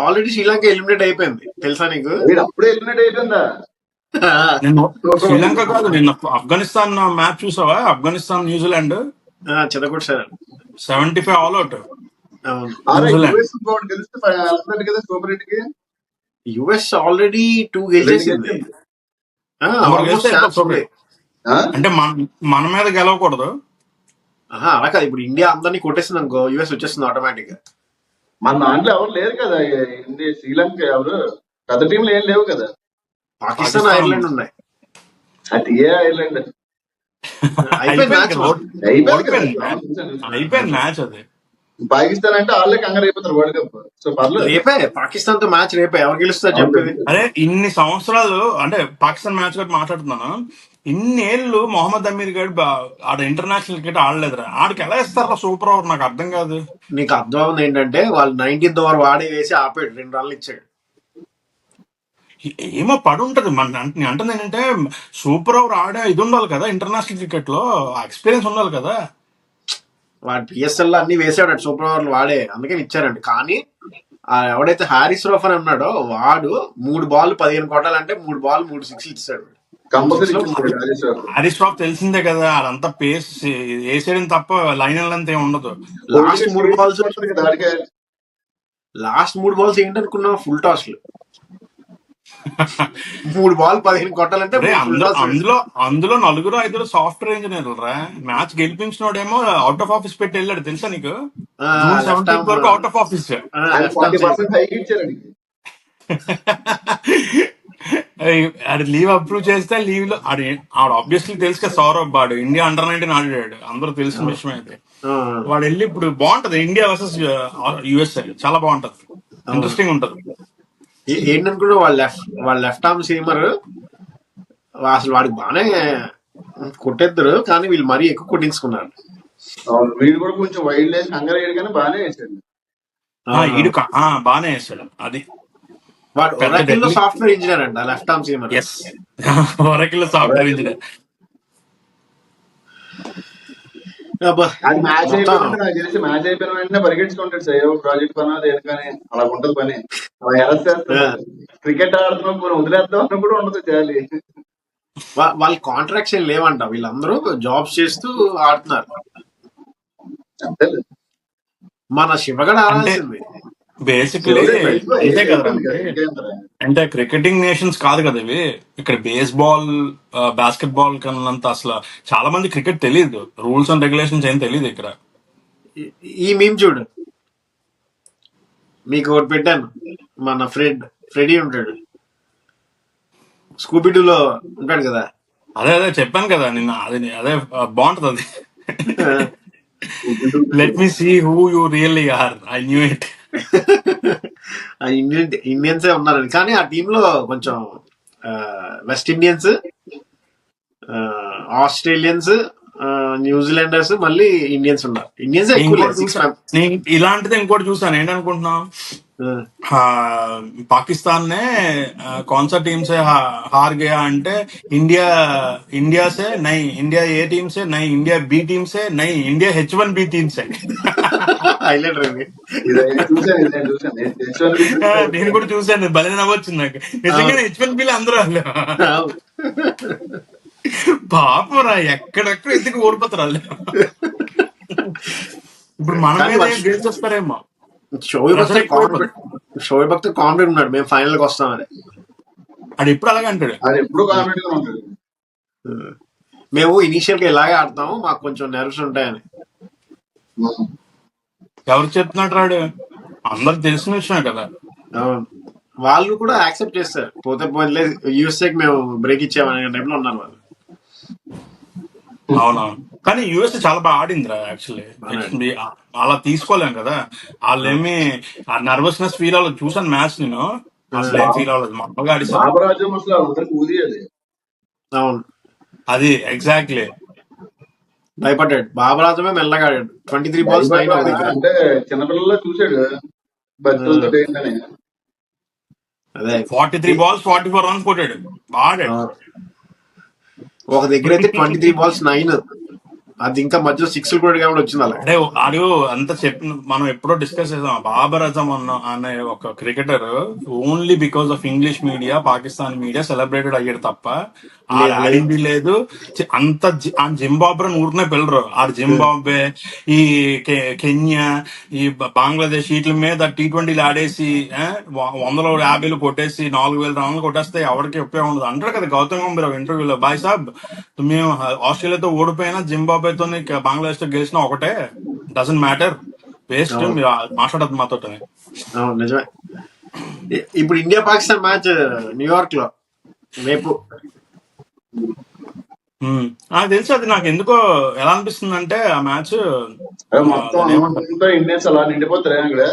ఆల్రెడీ శ్రీలంక ఎలిమినేట్ అయిపోయింది, తెలుసా నీకు? వీడు అప్పుడే ఎలిమినేట్ అయిపోయిందా? నేను శ్రీలంక కాదు, నిన్న ఆఫ్ఘనిస్తాన్ మ్యాచ్ చూసావా? ఆఫ్ఘనిస్తాన్ న్యూజిలాండ్ చెదకొట్టారు 75 ఆల్ అవుట్. యుఎస్ గెలిస్తే వెళ్తున్నాడు కదా సూపర్ 8 కి. యుఎస్ ఆల్రెడీ 2 గెలిచేసింది. అంటే మన మీద గెలవకూడదు. అలా కాదు, ఇప్పుడు ఇండియా అందరినీ కొట్టేసింది అనుకో, యుఎస్ వచ్చేస్తుంది ఆటోమేటిక్ గా. మన దాంట్లో ఎవరు లేరు కదా, ఇండియా శ్రీలంక ఎవరు పెద్ద టీంలు ఏం లేవు కదా. పాకిస్తాన్, ఐర్లాండ్ ఉన్నాయి. అది ఏ ఐర్లాండ్ అయిపోయింది మ్యాచ్ అది. పాకిస్తాన్ అంటే వాళ్ళే కంగారు అయిపోతారు వరల్డ్ కప్. సో పర్లేదు, రేపే పాకిస్తాన్ తో మ్యాచ్, రేపే. ఎవరు గెలుస్తారు చెప్పేది? అదే ఇన్ని సంవత్సరాలు అంటే పాకిస్తాన్ మ్యాచ్ కూడా మాట్లాడుతున్నాను, ఇన్నేళ్ళు మొహమ్మద్ అమీర్ గారు ఆడ ఇంటర్నేషనల్ క్రికెట్ ఆడలేదురా. ఆడికి ఎలా ఇస్తారా సూపర్ ఓవర్, నాకు అర్థం కాదు. నీకు అర్థం అవుతుంది ఏంటంటే, వాళ్ళు 19th ఓవర్ వాడే వేసి ఆపాడు, 2 రన్లు ఇచ్చాడు. ఏమో పడి ఉంటది. నేను అంటుంది ఏంటంటే, సూపర్ ఓవర్ ఆడే ఇది ఉండాలి కదా ఇంటర్నేషనల్ క్రికెట్ లో, ఎక్స్పీరియన్స్ ఉండాలి కదా. వాడు పిఎస్ఎల్ లో అన్ని వేసాడు సూపర్ ఓవర్లు వాడే, అందుకని ఇచ్చారండి. కానీ ఎవడైతే హారిస్ రఫ్ అని ఉన్నాడో, వాడు 3 బాల్ 15 కొట్టాలంటే 3 బాల్ 3 6 ఇచ్చాడు. హారిస్ రాఫ్ తెలిసిందే కదా, అదంతా పేస్ వేసేయడం తప్ప లైన్ అంతా ఏమి ఉండదు. లాస్ట్ 3 బాల్స్ ఏంటనుకున్నావు? ఫుల్ టాస్లు. 3 బాల్ 15 కొట్టాలంటే అందులో 4-5 సాఫ్ట్వేర్ ఇంజనీర్లు రా. మ్యాచ్ గెలిపించినోడేమో అవుట్ ఆఫ్ ఆఫీస్ పెట్టి వెళ్ళాడు, తెలుసా నీకు? June 17th వరకు అవుట్ ఆఫ్ ఆఫీస్. అది లీవ్ అప్రూవ్ చేస్తే లీవ్ లో ఆడు ఆబ్వియస్లీ తెలుసు కదా, సౌరభ్ వాడు ఇండియా అండర్-19 ఆడాడు, అందరూ తెలిసిన విషయం అయితే. వాడు వెళ్ళి ఇప్పుడు బాగుంటది, ఇండియా వర్సెస్ USA చాలా బాగుంటది, ఇంట్రెస్టింగ్ ఉంటది. ఏంటనుకున్నా, వాళ్ళ లెఫ్ట్ ఆర్మ్ సీమర్ అసలు వాడికి బాగానే కొట్టేద్దరు, కానీ వీళ్ళు మరీ ఎక్కువ కొట్టించుకున్నారు. అవును, వీడు కూడా కొంచెం వైల్డ్ వేసి హంగర్ అయ్యాడు కానీ బాగానే వేసాడు. ఈడు బానే వేస్తాడు. అది వాడు పెద్ద ఒరాకిల్ లో డెడ్లీ. సాఫ్ట్వేర్ ఇంజనీర్ అంట, left arm seamer. Yes. Oracle software engineer. అది మ్యాచ్ మొత్తం అయిపోయిందంటే నాకు తెలిసి మ్యాచ్ అయిపోయిన వెంటనే పరిగెట్టుకుంటాడు సార్, ఏవో ప్రాజెక్ట్ పని దేనికని అలా ఉంటది పని. అలా ఎలా చేస్తాడు, క్రికెట్ ఆడుతున్నాం పోనీ వదిలేద్దాం అని కూడా ఉండదు చాలి. వాళ్ళ కాంట్రాక్ట్స్ ఏం లేవంట, వీళ్ళందరూ జాబ్స్ చేస్తూ ఆడుతున్నారు. అంతే మన శివగడ అంటే ఆడాల్సింది. బేసికలీ అంతే కదా అంటే క్రికెటింగ్ నేషన్స్ కాదు కదా ఇవి. ఇక్కడ బేస్బాల్, బాస్కెట్ బాల్ కన్నంత అసలు చాలా మంది క్రికెట్ తెలియదు. రూల్స్ అండ్ రెగ్యులేషన్స్ ఏం తెలియదు ఇక్కడ. ఈ మీమ్ చూడు, మీకు ఒకటి పెట్టాను. మన ఫ్రెడీ ఉంటాడు, స్కూబిడూలో ఉంటాడు కదా. అదే చెప్పాను కదా నిన్న. అదే బాగుంటది అది. Let me see who you really are, I knew it. ఇండియన్సే ఉన్నారని, కానీ ఆ టీంలో కొంచెం వెస్ట్ ఇండియన్స్, ఆస్ట్రేలియన్స్, న్యూజిలాండర్స్, మళ్ళీ ఇండియన్స్ ఉన్నారు. ఇండియన్స్ ఎక్కువ ఇలాంటిది ఇంకోటి చూసాను. ఏంటనుకుంటున్నావు, पाकिस्तान ने कौन सा टीम से हार गया అంటే ఇండియా ఇండియా से नहीं, इंडिया ए टीम से नहीं, इंडिया बी टीम से नहीं, इंडिया H1B टीम से. హైలైట్ రండి. నేను కూడా చూసాను, భలే నవ్వొచ్చింది నాకు నిజంగా. H1B లో అందరూ వాళ్ళు పాపరా, ఎక్కడెక్కడ ఎందుకు ఓడిపోతారు వాళ్ళు. ఇప్పుడు మన మీద గెలిచి వస్తారేమో. షోయబ్ అఖ్తర్ కాన్ఫిడెంట్ ఉన్నాడు, మేము ఫైనల్ కి వస్తామని. అది ఎప్పుడు అలాగే అంటాడు, అది ఎప్పుడు కాన్ఫిడెంట్ గా ఉంటాడు. మేము ఇనీషియల్ గా ఇలాగే ఆడతాము, మాకు కొంచెం నర్వ్స్ ఉంటాయని. ఎవరు చెప్తున్నాడు రాడు, అందరు తెలిసిన విషయమే కదా. వాళ్ళు కూడా యాక్సెప్ట్ చేస్తారు, పోతే పోతే యూఎస్ఏకి మేము బ్రేక్ ఇచ్చామనే టైంలో ఉన్నారు వాళ్ళు. అవునవును, కానీ యుఎస్ చాలా బాగా ఆడిందిరా యాక్చువల్లీ. అలా తీసుకోలేం కదా. వాళ్ళేమి ఆ నర్వస్నెస్ ఫీల్ అవ్వలేదు. చూసాను మ్యాచ్ నేను, అసలు ఏం ఫీల్ అవ్వలేదు, మామూలుగా ఆడిస్తారు. అవును, అది ఎగ్జాక్ట్లీ. భయపడ్డాడు బాబరాజమే, మెల్లగా ఆడాడు. 23 balls 9 దగ్గర. అంటే చిన్నపిల్లల్లో చూసాడు అదే 43 balls 44 runs కొట్టాడు, బాగా ఆడాడు. ఒక దగ్గర అయితే 23 balls 9, అది ఇంకా మధ్యలో 6 కూడా కాబట్టి వచ్చింది అలా. అంటే ఆడు అంత చెప్పిన మనం ఎప్పుడో డిస్కస్ చేసాం. బాబర్ అజమ్ అనే ఒక cricketer only because of English media, Pakistan media celebrated అయ్యాడు తప్ప ఆడింది లేదు. అంత జింబాబ్వే ఊరినే పిల్లరు. ఆ జింబాబ్వే, ఈ కెన్యా, ఈ బంగ్లాదేశ్ వీటి మీద T20 ఆడేసి 150 కొట్టేసి 4000 రన్లు కొట్టేస్తే ఎవరికి ఉపయోగం ఉండదు అంటారు కదా గౌతమ్ గంభీర్ ఇంటర్వ్యూలో. బాయ్ సాబ్, మేము ఆస్ట్రేలియాతో ఓడిపోయినా, జింబాబ్వేతో బంగ్లాదేశ్ తో గెలిచినా ఒకటే, డజంట్ మ్యాటర్, వేస్ట్ మీరు మాట్లాడదు మాతో. నిజమే. ఇప్పుడు ఇండియా పాకిస్తాన్ మ్యాచ్ న్యూయార్క్ లో రేపు. నాకు తెలిసి అది నాకు ఎందుకో ఎలా అనిపిస్తుంది అంటే, ఆ మ్యాచ్ ఇండియన్స్ అలా నిండిపోతారు అక్కడ.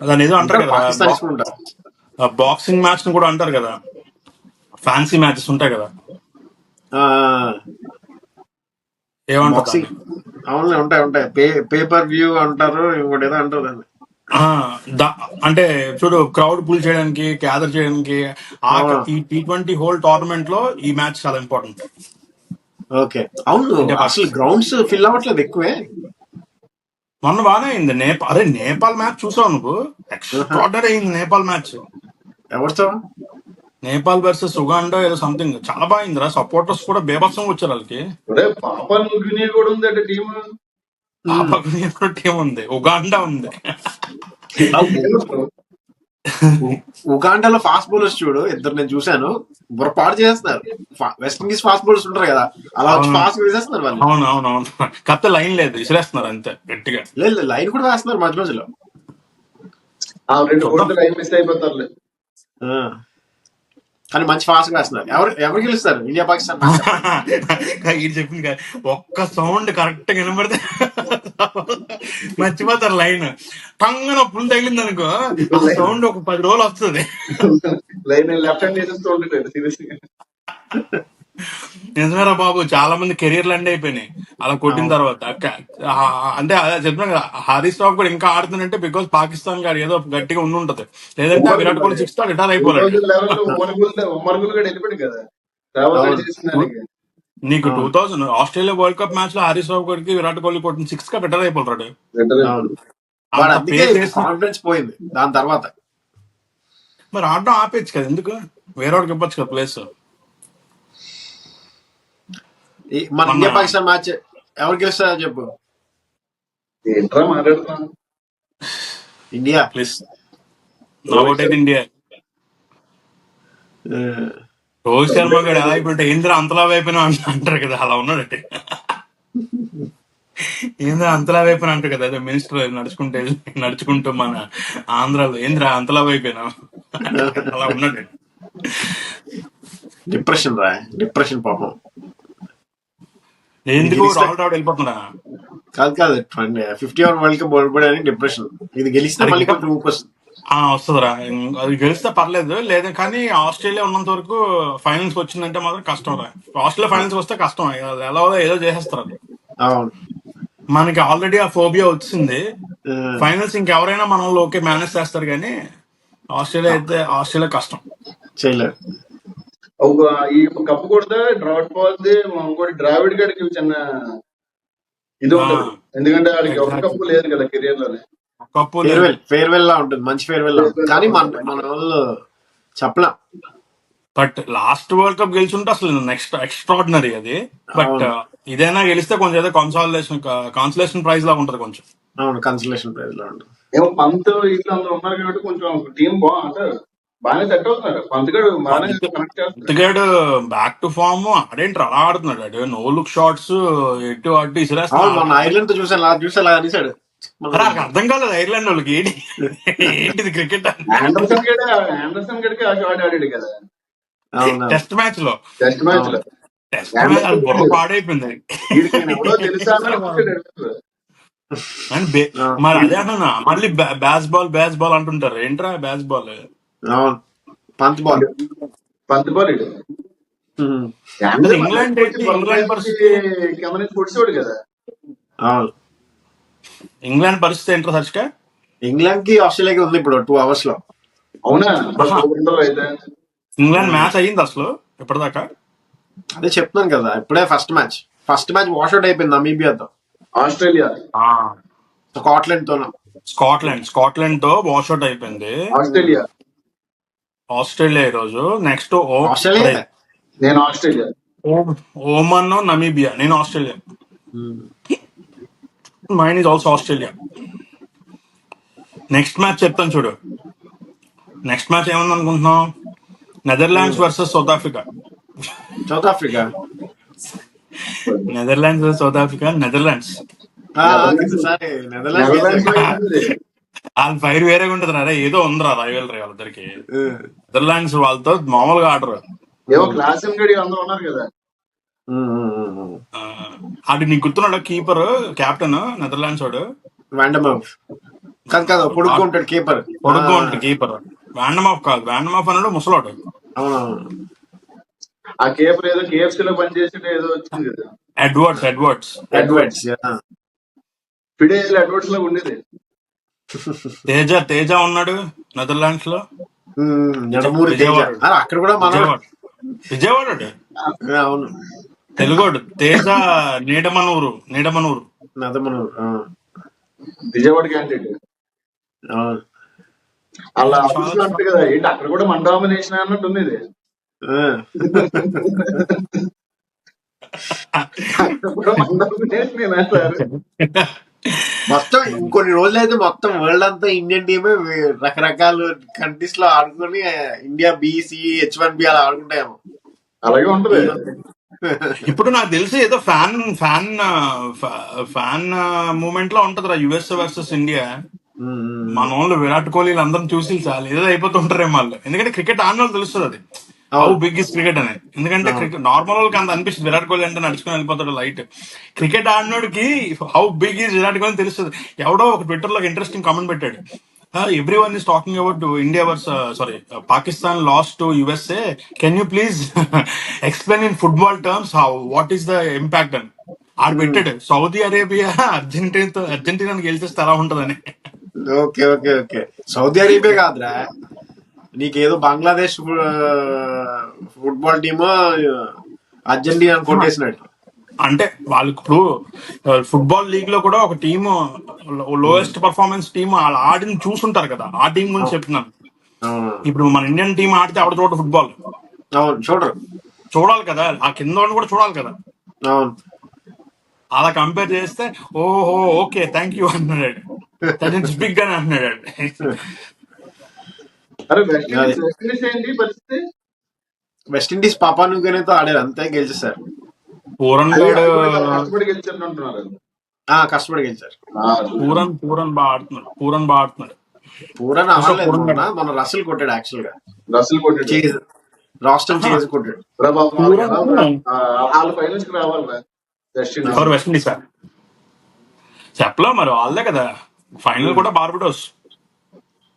దాని ఏదో అంటారు కదా, బాక్సింగ్ మ్యాచ్ కూడా అంటారు కదా, ఫ్యాన్సీ మ్యాచెస్ ఉంటాయి కదా, ఏమంటారు? అవును, ఉంటాయి. పేపర్ వ్యూ అంటారు, ఇంకోటి ఏదో అంటారు దాన్ని. అంటే చూడు, క్రౌడ్ పుల్ చేయడానికి, గ్యాదర్ చేయడానికి, ఈ T20 హోల్ టోర్నమెంట్ లో ఈ మ్యాచ్ చాలా ఇంపార్టెంట్. ఓకే, అవును. అసలు గ్రౌండ్స్ ఫిల్ అవ్వట్లేదు ఎక్కువే. మొన్న బాగానే అయింది. నేపాల్ మ్యాచ్ చూసావు నువ్వు? ఎక్స్ట్రాడనరీ అయింది నేపాల్ మ్యాచ్. ఎవరితో? నేపాల్ వర్సెస్ ఉగాండా ఏదో సంథింగ్, చాలా బాగుందిరా. సపోర్టర్స్ కూడా బేభత్సంగా వచ్చారు వాళ్ళకి. పాపా న్యూగిని కూడా ఉంది అంటే టీమ్, టీం ఉంది, ఉగాండా ఉంది. ఉగాండాలో ఫాస్ట్ బౌలర్స్ చూడు, ఇద్దరు నేను చూశాను, బుర్రపాటు చేస్తున్నారు. వెస్ట్ ఇండీస్ ఫాస్ట్ బౌలర్స్ ఉంటారు కదా, అలా వచ్చి ఫాస్ట్ వేసేస్తున్నారు వాళ్ళు. అవునవునవును, కాకపోతే లైన్ లేదు, విసిరేస్తున్నారు అంతే గట్టిగా. లేదు, లైన్ కూడా వేస్తున్నారు మధ్య మధ్యలో. 2 లైన్ మిస్ అయిపోతారు. కానీ మంచి ఫాస్ట్ గా వేస్తున్నారు. ఎవరు గెలుస్తారు ఇండియా పాకిస్తాన్? ఇది చెప్పింది కదా, ఒక్క సౌండ్ కరెక్ట్ గా వినబడితే మర్చిపోతారు లైన్. టంగన పుల్ తగిలింది అనుకో, ఆ సౌండ్ ఒక 10 రోజులు వస్తుంది. లైన్ లెఫ్ట్ హ్యాండ్ వేసేస్తూ ఉంటాడు సీరియస్ గా. నిజమేరా బాబు, చాలా మంది కెరీర్లు ఎండ్ అయిపోయినాయి అలా కొట్టిన అవును. తర్వాత. అంటే అదే చెప్తున్నాను కదా, హరీష్ రావు కూడా ఇంకా ఆడుతుందంటే బికాస్ పాకిస్తాన్ గారు ఏదో గట్టిగా ఉండి ఉంటది. లేదంటే ఆ ఉమ్మర్గులు విరాట్ కోహ్లీ మరి సిక్స్ రిటైర్ టూ అయిపోలేడు. థౌజండ్ లెవెన్ లో ఉమ్మర్గులు కూడా వెళ్ళిపోయాడు కదా రాహుల్ గారు అవును. చేసిన దానికి. నీకు అవును. 2000 ఆస్ట్రేలియా వరల్డ్ కప్ మ్యాచ్ లో హరీష్ రావు గారికి విరాట్ కోహ్లీ కొట్టిన సిక్స్ గా రిటైర్ అయిపోతాడు. రిటైర్ అవును. అయిపోయాడు. వాడు అంత అందుకే పేస్ వేసిన కాన్ఫిడెన్స్ పోయింది దాని తర్వాత. మరి ఆడడం ఆపేయచ్చు కదా, ఎందుకు వేరే వాడికి ఇవ్వచ్చు కదా ప్లేస్. మన మొన్న ఇండియా పాకిస్తాన్ మ్యాచ్ ఎవరు గెలుస్తారో చెప్పు. ఏంట్రా మాట్లాడుతున్నాం. ఇండియా. ప్లీజ్ నా రోహిత్ ఒకటైతే శర్మ. ఇండియా. ఆ, రోహిత్ శర్మ వన్డేలు గారు ఎలా కదా. అయిపోయింటే ఏంద్ర అంతలా వైపోయినా అంటారు కదా, అలా ఉన్నాడంటే. ఏంద్ర అంతలా వైపోయినా అంటారు కదా, అదే మినిస్టర్ నడుచుకుంటూ మన ఆంధ్రాలో ఏంద్ర అంతలా వైపోయినా అలా ఉన్నాడు. డిప్రెషన్ రా, డిప్రెషన్ పాపం. ఇది ఎందుకు గెలిస్తే రాహుల్ రావుడు వెళ్ళిపోతున్నా. కాదు కాదు 50 ఓవర్ వరల్డ్ కప్ ఓడిపోయాడని డిప్రెషన్. ఇది గెలిస్తే అది మళ్ళీ ఇంకా కొంచెం ఊపు వస్తుంది. వస్తుందిరా. అది గెలిస్తే పర్లేదు, లేదా కానీ ఆస్ట్రేలియా ఉన్నంత వరకు ఫైనల్స్ వచ్చిందంటే మాత్రం కష్టం రా. ఆస్ట్రేలియా ఫైనల్స్ వస్తే కష్టం, అది ఎలా ఏదో చేసేస్తారు అది. అవును. మనకి ఆల్రెడీ ఆ ఫోబియా వచ్చింది. ఆ, ఫైనల్స్ ఇంకెవరైనా మనల్ని ఓకే మేనేజ్ చేస్తారు, కానీ ఆస్ట్రేలియా కష్టం. చేయలేరు. ఒక ఈ కప్పు కొడితే డ్రాట్ పోతే ఇంకోటి ద్రావిడ్ గడికి చిన్న ఇది ఉంటది. ఎందుకంటే వాడికి ఒక ఎగ్జాక్ట్లీ. కప్పు లేదు కదా కెరీర్ లోనే. కప్పు లేదు. ఫేర్వెల్ ఫేర్వెల్ లా ఉంటుంది, మంచి ఫేర్వెల్ లా ఉంటుంది. కానీ మన వాళ్ళు చెప్పలేం. బట్ లాస్ట్ వరల్డ్ కప్ గెలిచుంటే అసలు నెక్స్ట్ ఎక్స్ట్రాడినరీ అది. బట్ అవును. ఇదైనా గెలిస్తే కొంచెం ఏదో కాన్సలేషన్ ప్రైజ్ లాగా ఉంటది కొంచెం. అవును, కన్సలేషన్ ప్రైజ్ లో ఉంటుంది. ఏమో పంత్ ఇట్లా అందరూ ఉన్నారు కాబట్టి కొంచెం టీం అంటే బాగానే సెట్ అవుతున్నారు. పంత్ గడు బాగానే కనెక్ట్ చేస్తున్నారు. పంతగాడు బ్యాక్ టు ఫామ్, ఆడేంటి అలా ఆడుతున్నాడు, ఆడు నో లుక్ షాట్స్ ఎటు అటు అవును, ఇసిరేస్తున్నాడు. మొన్న ఐర్లాండ్ తో చూసాను అనిసాడు. అరే నాకు అర్థం కాలేదు ఐర్లాండ్ వాళ్ళకి ఏంటిది క్రికెట్ ఆండర్సన్ గడే ఆండర్సన్ గడికి ఆ షాట్ ఆడాడు కదా అవును. టెస్ట్ మ్యాచ్ లో. టెస్ట్ మ్యాచ్ అవును. లో. టెస్ట్ మ్యాచ్ అది ఆండర్సన్ బుర్ర గడు పాడైపోయింది. వీడికి నేను ఎవడో తెలుసా అని కొట్టాడు. అండ్ ఆ, మరి అదే అంటున్నా, మళ్ళీ బ్యాస్ బాల్ అంటుంటారు, ఏంట్రా బ్యాస్ బాల్. అవును. పంత్ బాల్. పంత్ బాల్ ఇడు అసలు ఆండర్సన్ ఇంగ్లాండ్ వచ్చి ఏంటి, ఇంగ్లాండ్ బలపేసి పరిస్థితి, కింద నుంచి పొడిచేవాడు కదా. అవును. ఇంగ్లాండ్ పరిస్థితి ఏంట్రా సర్చిక. ఇంగ్లాండ్ కి ఆస్ట్రేలియాకి ఉంది ఇప్పుడు 2 hours లో. అవునా ఆహా, సూపర్ అయితే. ఇంగ్లాండ్ మ్యాచ్ అయ్యింది అసలు ఇప్పటిదాకా. అదే చెప్తున్నాను కదా, ఇప్పుడే ఫస్ట్ మ్యాచ్ వాష్అవుట్ అయిపోయింది నమీబియాతో, ఆస్ట్రేలియా స్కాట్లాండ్ తోను. స్కాట్లాండ్ తో వాష్అవుట్ అయిపోయింది. ఆస్ట్రేలియా ఆస్ట్రేలియా ఈ రోజు. Next Australia. నేను ఆస్ట్రేలియా. Oman, Namibia. నేను Australia. Mine is also Australia. Next match చెప్తాను చూడు. నెక్స్ట్ మ్యాచ్ ఏముంది అనుకుంటున్నావు? Netherlands versus South Africa. South Africa. Netherlands versus South Africa. Netherlands కిందసారి నెదర్లాండ్స్ నెదర్లాండ్స్ లో గెలిచారు. అయింది. వాళ్ళ ఫైర్ వేరేగా ఉంటుంది రా. ఏదో ఉందిరా రైవల్ వాళ్ళిద్దరికి. నెదర్లాండ్స్ వాళ్ళతో మామూలుగా ఆడరు. ఏమో క్లాస్ గడి అందరూ ఉన్నారు కదా. ఆడి నీకు గుర్తున్నాడు కీపర్, కెప్టెన్ నెదర్లాండ్స్ వాడు. వాండమౌఫ్. కాదు పొడుగ్గా ఉంటాడు కీపర్. పొడుగ్గా ఉంటాడు కీపర్. వ్యాండమాఫ్ కాదు, వ్యాండమాఫ్ అన్నాడు ముసలాడు. అవునవును. ఆ కేపర్ ఏదో కేఎఫ్సీ లో పనిచేసి ఏదో వచ్చింది కదా. Edwards Edwards. ఫిడేల్ ఎడ్వర్డ్స్ లో ఉండేది. తేజ ఉన్నాడు నెదర్లాండ్స్ లో. నడమూరి తేజ. విజయవాడ. అక్కడ కూడా మన విజయవాడ అవును. తెలుగోడు. తేజ నీడమనూరు. నదమనూరు. విజయవాడ క్యాండిడేట్. అవును. అలా ఆఫీస్ లో అంటారు కదా, ఏంటి అక్కడ కూడా మన డామినేషన్ అన్నట్టు ఉంది ఇది. అక్కడ కూడా మన డామినేషన్ సార్. మొత్తం ఇంకొన్ని రోజులు అయితే మొత్తం వరల్డ్ అంతా ఇండియన్ టీమే రకరకాల కంట్రీస్ లో ఆడుకొని ఇండియా బీసీ H1B అలా ఆడుకుంటాయేమో. అలాగే ఉంటది. ఇప్పుడు నాకు తెలిసి ఏదో ఫ్యాన్ మూమెంట్ లో ఉంటది రా, యుఎస్ వర్సెస్ ఇండియా. మన వాళ్ళు విరాట్ కోహ్లీ అందరం చూసి చాలు ఏదో అయిపోతుంటారేమో వాళ్ళు. ఎందుకంటే క్రికెట్ ఆడిన వాళ్ళు తెలుస్తుంది అది హౌ బిగ్ ఇస్ క్రికెట్ అనేది. ఎందుకంటే క్రికెట్ నార్మల్ వాళ్ళకి అంత అనిపిస్తుంది, విరాట్ కోహ్లీ అంటే నడుచుకుని వెళ్ళిపోతాడు లైట్. క్రికెట్ ఆడినోడికి how big is Virat Kohli తెలుస్తుంది. ఎవడో ఒక ట్విట్టర్ లో ఇంట్రెస్టింగ్ కామెంట్ పెట్టాడు, Everyone is talking about India versus Pakistan lost to USA. Can you please explain in football terms what is the impact అని ఆడు పెట్టాడు సౌదీ అరేబియా అర్జెంటీనాని గెలిచేస్తే ఎలా ఉంటదని. Okay okay okay. Saudi Arabia కాదురా, నీకేదో Bangladesh football team Argentina కొట్టేసినట్టు. అంటే వాళ్ళకి ఇప్పుడు ఫుట్బాల్ లీగ్ లో కూడా ఒక టీమ్ లోయెస్ట్ పర్ఫార్మెన్స్ టీమ్ వాళ్ళు ఆడిని చూసుంటారు కదా, ఆ టీం గురించి చెప్తున్నాను. అవును ఇప్పుడు మన ఇండియన్ టీం ఆడితే ఆవిడ చూడ ఫుట్బాల్ అవును, చూడరు. చూడాలి కదా, ఆ కింద వాడిని కూడా చూడాలి కదా. అవును. అలా కంపేర్ చేస్తే ఓహో ఓకే థ్యాంక్ యూ అన్నాడు, దట్ ఇస్ బిగ్ అని అన్నాడు. అరే వెస్ట్ అది ఇండీస్ వెస్ట్ ఇండీస్ ఏంటి పరిస్థితి? వెస్టిండీస్ పాపా న్యూగినీతో ఆడారు, అంతే గెలిచేశారు. పూరన్ అది గడ్ అది కూడా చాలా కష్టపడి గెలిచారు అంటున్నారు. కష్టపడి గెలిచారు. చూసాను. పూరన్ బాగా ఆడుతున్నాడు, పూరన్ బాగా ఆడుతున్నాడు. పూరన్ చూసా ఆడలేదు పూరన్ గడ్ మన రసల్ కొట్టాడు యాక్చువల్ గా. రసల్ కొట్టాడు. చేజ్ రాస్టన్ చేజ్ కొట్టాడు. బాబు వాళ్ళకి ఎలా పూరన్ వాళ్ళ ఫైనల్స్ కి రావాలి వెస్ట్ ఇండీస్. ఎవరు వెస్ట్ ఇండీస్ చెప్పలా మరి వాళ్ళే కదా. ఫైనల్ కూడా బార్బడోస్.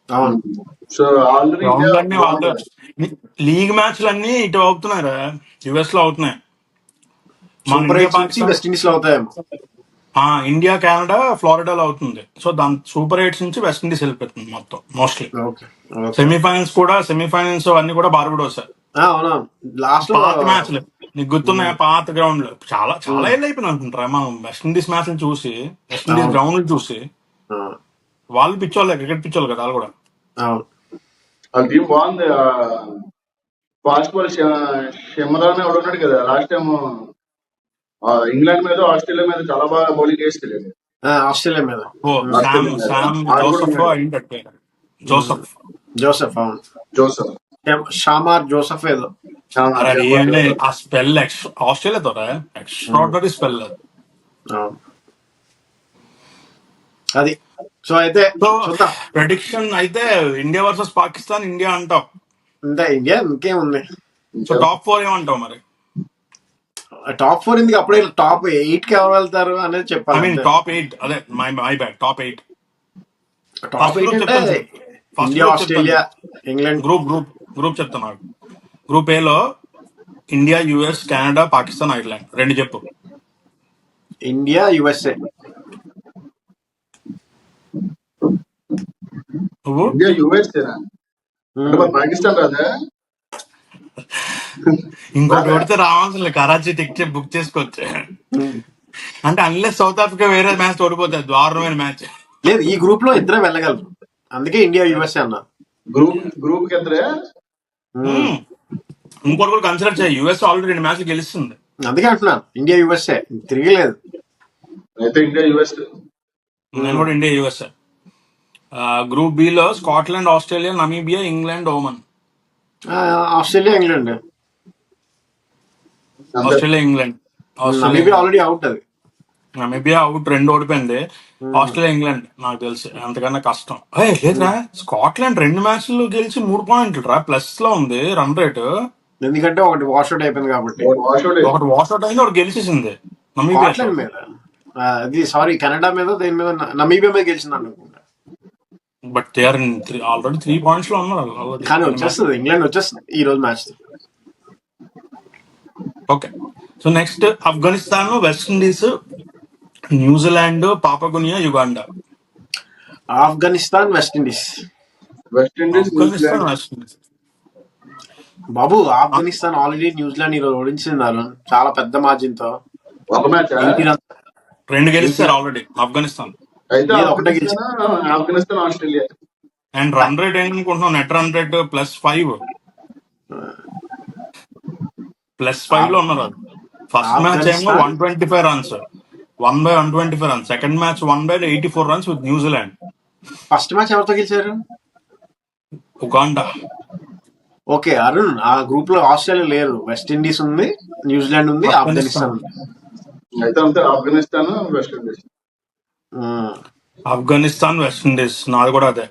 అవును. సో ఆల్రెడీ ఇండియా గ్రౌండ్ అన్ని వాళ్ళే. బాగుంది. లీగ్ మ్యాచ్లు అన్ని ఇటు అవుతున్నారా, యుఎస్ లో అవుతున్నాయి. మన సూపర్ ఇండియా ఎయిట్స్ నుంచి పాకిస్తాన్, వెస్ట్ ఇండీస్ లో అవుతాయేమో. ఇండియా కెనడా ఫ్లోరిడాలో అవుతుంది. సో దాని సూపర్ ఎయిట్స్ నుంచి వెస్ట్ ఇండీస్ వెళ్ళిపోతుంది మొత్తం మోస్ట్లీ. Okay okay. సెమీఫైనల్స్ అన్ని కూడా బార్బడోస్. అవునవును. లాస్ట్ లో పాత మ్యాచ్లు నీకు గుర్తున్నాయా? పాత గ్రౌండ్లు చాలా చాలా ఏళ్ళు అయిపోయింది అనుకుంటారా మనం వెస్ట్ ఇండీస్ మ్యాచ్లు చూసి, వెస్ట్ ఇండీస్ అవును గ్రౌండ్లు చూసి. అవును వాళ్ళు పిచ్చోళ్ళే, క్రికెట్ పిచ్చోళ్ళు కదా వాళ్ళు కూడా. అవును. వాళ్ళ టీం బాగుంది. ఫాస్ట్ బాల్ షెమరాన్ ఎవడు ఉన్నాడు కదా లాస్ట్ టైం ఇంగ్లాండ్ మీద ఆస్ట్రేలియా మీద చాలా బాగా బౌలింగ్ వేసి తెలియదు. ఆస్ట్రేలియా మీద ఓ శామ్ ఆస్ట్రేలియా మీద శామ్ ఆడు కూడా జోసఫ్ ఉన్నాడు. అయింది, జోసఫ్. జోసెఫ్. అవును. జోసఫ్. షామార్ జోసెఫ్ ఏదో. అరే అది షెమరాన్ ఏంటి జోసఫ్. ఆ స్పెల్ ఆస్ట్రేలియాతో ఎక్స్ట్రాడినరీ స్పెల్ అది. అవును. అది సో అయితే సో చూద్దాం. ప్రెడిక్షన్ అయితే ఇండియా వర్సెస్ పాకిస్తాన్, ఇండియా అంటావు. ఇంకా ఇండియా ఇంకేముంది. సో టాప్ 4 ఏమంటావు మరి? టాప్ 4 ఎందుకు, అప్పుడే టాప్ 8 కి ఎవరు వెళ్తారు అనేది ఐ చెప్పాలి మీన్ అంతే. టాప్ 8, అదే my bad, top 8. Top first 8 group అంటే చెప్తాను సార్, ఫస్ట్ ఇండియా, గ్రూప్ చెప్తాను ఆస్ట్రేలియా, సార్. ఇంగ్లాండ్. గ్రూప్ చెప్తాను నాకు. గ్రూప్ ఏలో India, US, Canada, Pakistan, Ireland. రెండు చెప్పు. India, USA. నువ్వు ఇండియా యుఎస్ఏనా అంటే మరి పాకిస్తాన్ రాదా? ఇంకోటి రాదా? కొడితే రావాల్సిన కరాచీ టికెట్ బుక్ చేసుకోవచ్చు. అంటే అన్లెస్ సౌత్ ఆఫ్రికా వేరే మ్యాచ్ ఓడిపోతుంది, దారుణమైన మ్యాచ్. లేదు, ఈ గ్రూప్ లో ఇద్దరే వెళ్ళగలరు, అందుకే ఇండియా యుఎస్ఏ అన్నా. గ్రూప్ కి ఎద్దరే. ఇంకోటి కూడా కన్సిడర్ చేయి, యుఎస్ ఆల్రెడీ 2 మ్యాచ్లు గెలుస్తుంది. అందుకే అంటున్నాను ఇండియా యుఎస్ఏ, తిరగలేదు. అయితే ఇండియా యుఎస్. నేను కూడా ఇండియా, యుఎస్. గ్రూప్ బి లో Scotland, Australia, Namibia, England, Oman. Australia, England. అంతే. Australia, England. Australia, Namibia England. Already out అది. నమీబియా అవుట్, 2 ఓడిపోయింది. ఆస్ట్రేలియా, ఇంగ్లాండ్ నాకు తెలిసి అంతకన్నా కష్టం. లేదురా, స్కాట్లాండ్ 2 మ్యాచ్లు గెలిచి 3 పాయింట్లు రా, ప్లస్ లో ఉంది రన్ రేట్. ఎందుకంటే ఒకటి వాష్అవుట్ అయిపోయింది కాబట్టి. వాషౌట్ ఒకటి వాష్అవుట్ అయింది, ఒకటి గెలిచేసింది నమీబియాతో. స్కాట్లాండ్ మీద, అది సారీ కెనడా మీద, దేని మీద, నమీబియా మీద గెలిచింది అనుకుంటా. But they are already 3 points లో ఉన్నారు already. కానీ 2 మ్యాచ్. వచ్చేస్తుంది, ఇంగ్లాండ్ వచ్చేస్తుంది ఈ రోజు match. Okay, so next Afghanistan, West Indies, New Zealand, పాపగునియా, Uganda. Afghanistan, West Indies. West Indies Afghanistan, New Zealand. West Indies. బాబు, ఆఫ్ఘనిస్తాన్ ఆల్రెడీ న్యూజిలాండ్ ఈ రోజు ఓడించినారు చాలా పెద్ద మార్జిన్ తో. ఒక మ్యాచ్ 80 రన్. 2 గెలిస్తారు ఆల్రెడీ ఆఫ్ఘనిస్తాన్. అయితే లేదు, ఒకటే గెలిచి. Afghanistan Australia. And run rate ఏంటనుకుంటున్నాం, నెట్ రన్ రేట్ +5 లో ఉన్నారు. ఫస్ట్ మ్యాచ్ ఏమో Afghanistan 125 runs, 1/125 runs. Second match 1/84 runs with New Zealand. First match ఎవరితో గెలిచారు? ఉగాండా. ఓకే అరుణ్, ఆ గ్రూప్ లో ఆస్ట్రేలియా లేరు, వెస్ట్ ఇండీస్ ఉంది, న్యూజిలాండ్ ఉంది, ఆఫ్ఘనిస్తాన్ ఆఫ్ఘనిస్తాన్. ఉంది. అయితే అంతే Afghanistan West Indies. Um. Afghanistan, West Indies. నాది కూడా అదే.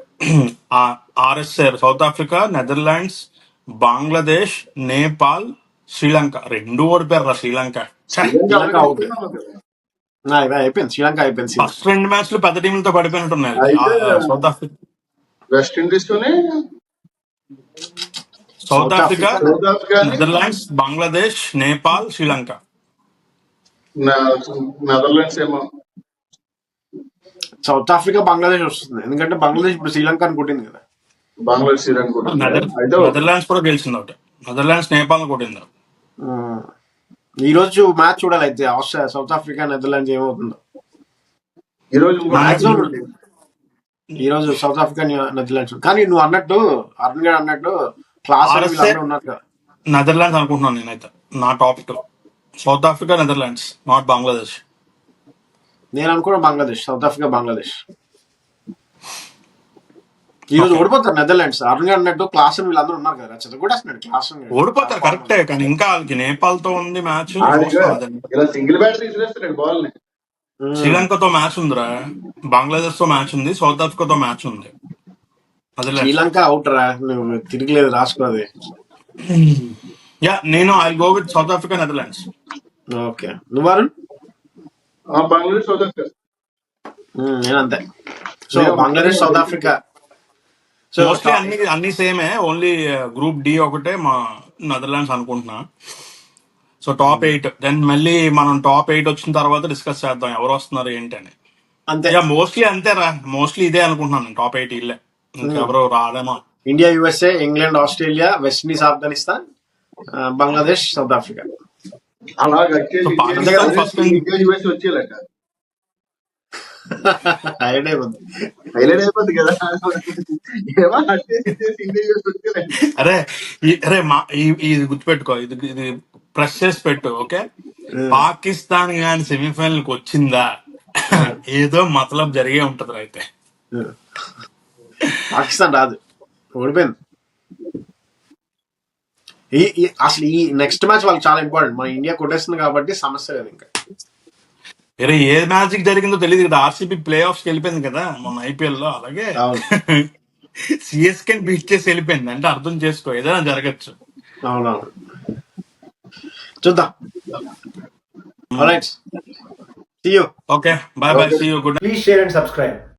RSA, South Africa, Netherlands, Bangladesh, Nepal, Sri Lanka. 2 ఓడిపోయారు శ్రీలంక. Sri Lanka Sri Lanka already out. అయిపోయినాం కదా. ఇవి అయిపోయింది, శ్రీలంక అయిపోయింది. ఫస్ట్ 2 మ్యాచ్లు పెద్ద టీంలతో పడిపోయినట్టున్నాయి. అయితే సౌత్ ఆఫ్రికా వెస్ట్ ఇండీస్ తోనే సౌత్ ఆఫ్రికా, సౌత్ ఆఫ్రికాని నెదర్లాండ్స్, బంగ్లాదేశ్, నేపాల్, శ్రీలంక. నెదర్లాండ్స్ ఏమో. సౌత్ ఆఫ్రికా బంగ్లాదేశ్ వస్తుంది, ఎందుకంటే బంగ్లాదేశ్ ఇప్పుడు శ్రీలంక కొట్టింది కదా. బంగ్లాదేశ్ శ్రీలంక కూడా ఉంది. అయితే నెదర్లాండ్స్ కూడా గెలిచింది ఒకటి. నెదర్లాండ్స్ నేపాల్ కొట్టింది. ఈ రోజు మ్యాచ్ చూడాలి అయితే, ఆస్ట్రేలియా సౌత్ ఆఫ్రికా నెదర్లాండ్స్ ఏమవుతుందో. ఈ రోజు ఇంకో మ్యాచ్ Maximum ఉంది. ఈ రోజు సౌత్ ఆఫ్రికా నెదర్లాండ్స్. కానీ నువ్వు అన్నట్టు, అరుణ్ గారు అన్నట్టు క్లాస్ అని RSA వీళ్ళందరూ ఉన్నారు కదా. నెదర్లాండ్స్ అనుకుంటున్నాను నేనైతే. నా top 2 south Africa, Netherlands, not Bangladesh. నేను అనుకున్న బంగ్లాదేశ్, సౌత్ ఆఫ్రికా, బంగ్లాదేశ్ ఈ రోజు Okay. ఓడిపోతారు నెదర్లాండ్స్. అరుణ్ గారు అన్నట్టు క్లాస్ అని వీళ్ళందరూ ఉన్నారు కదా, చదువుకుంటున్నాడు క్లాస్ ఓడిపోతారు కరెక్టే, కానీ ఇంకా వాళ్ళకి నేపాల్ తో ఉంది మ్యాచ్. ఇలా సింగిల్ బ్యాటర్ ఇసిరేస్తాడు బాల్ ని. శ్రీలంకతో మ్యాచ్ ఉందిరా, బంగ్లాదేశ్ తో మ్యాచ్ ఉంది, సౌత్ ఆఫ్రికాతో మ్యాచ్ ఉంది. నెదర్లాండ్స్. శ్రీలంక అవుట్ రా, నువ్వు తిరిగిలేదు రాసుకోది. యా, నేను I go with South Africa, Netherlands. Okay, నువ్వు అరుణ్? Bangladesh South Africa. నేను అంతే. So Bangladesh, South Africa. So mostly అన్ని సేమే, ఓన్లీ గ్రూప్ డి ఒకటే మా నెదర్లాండ్స్ అనుకుంటున్నా. సో టాప్ 8, దెన్ మళ్ళీ మనం టాప్ 8 వచ్చిన తర్వాత డిస్కస్ చేద్దాం ఎవరు వస్తున్నారు ఏంటి అని. అంతే. యా, మోస్ట్లీ అంతేరా, మోస్ట్లీ ఇదే అనుకుంటున్నాను, టాప్ 8 ఇల్లే, ఇంకెవరు రాదేమో. India, USA, England, Australia, West Indies, Afghanistan, Bangladesh, South Africa. అలాగే so Pakistan first India US వచ్చేయాలట. హైలైట్ అయిపోద్ది. హైలైట్ అయిపోద్ది కదా. ఏమో ఇండియా యూఎస్ వచ్చేయాలంట. అరే ఇది గుర్తుపెట్టుకో, ఇది ప్రెస్ చేసి పెట్టు. ఓకే, పాకిస్తాన్ గాని సెమీఫైనల్ కి వచ్చిందా ఏదో మతలబ్ జరిగే ఉంటది అయితే. పాకిస్తాన్ రాదు, ఓడిపోయింది. అసలు ఈ నెక్స్ట్ మ్యాచ్ వాళ్ళకి చాలా ఇంపార్టెంట్. మన ఇండియా కొట్టేస్తుంది కాబట్టి సమస్య లేదు ఇంకా. అరే ఏ మ్యాజిక్ జరిగిందో తెలియదు కదా, ఆర్సీబీ ప్లే ఆఫ్స్ వెళ్ళిపోయింది కదా మొన్న ఐపీఎల్ లో, అలాగే సిఎస్కే బీట్ చేసి వెళ్ళిపోయింది అంటే అర్థం చేసుకో, ఏదైనా జరగచ్చు. అవునవును, చూద్దాం. Alright, see you. Okay, bye bye, see you, good night. Please share and subscribe.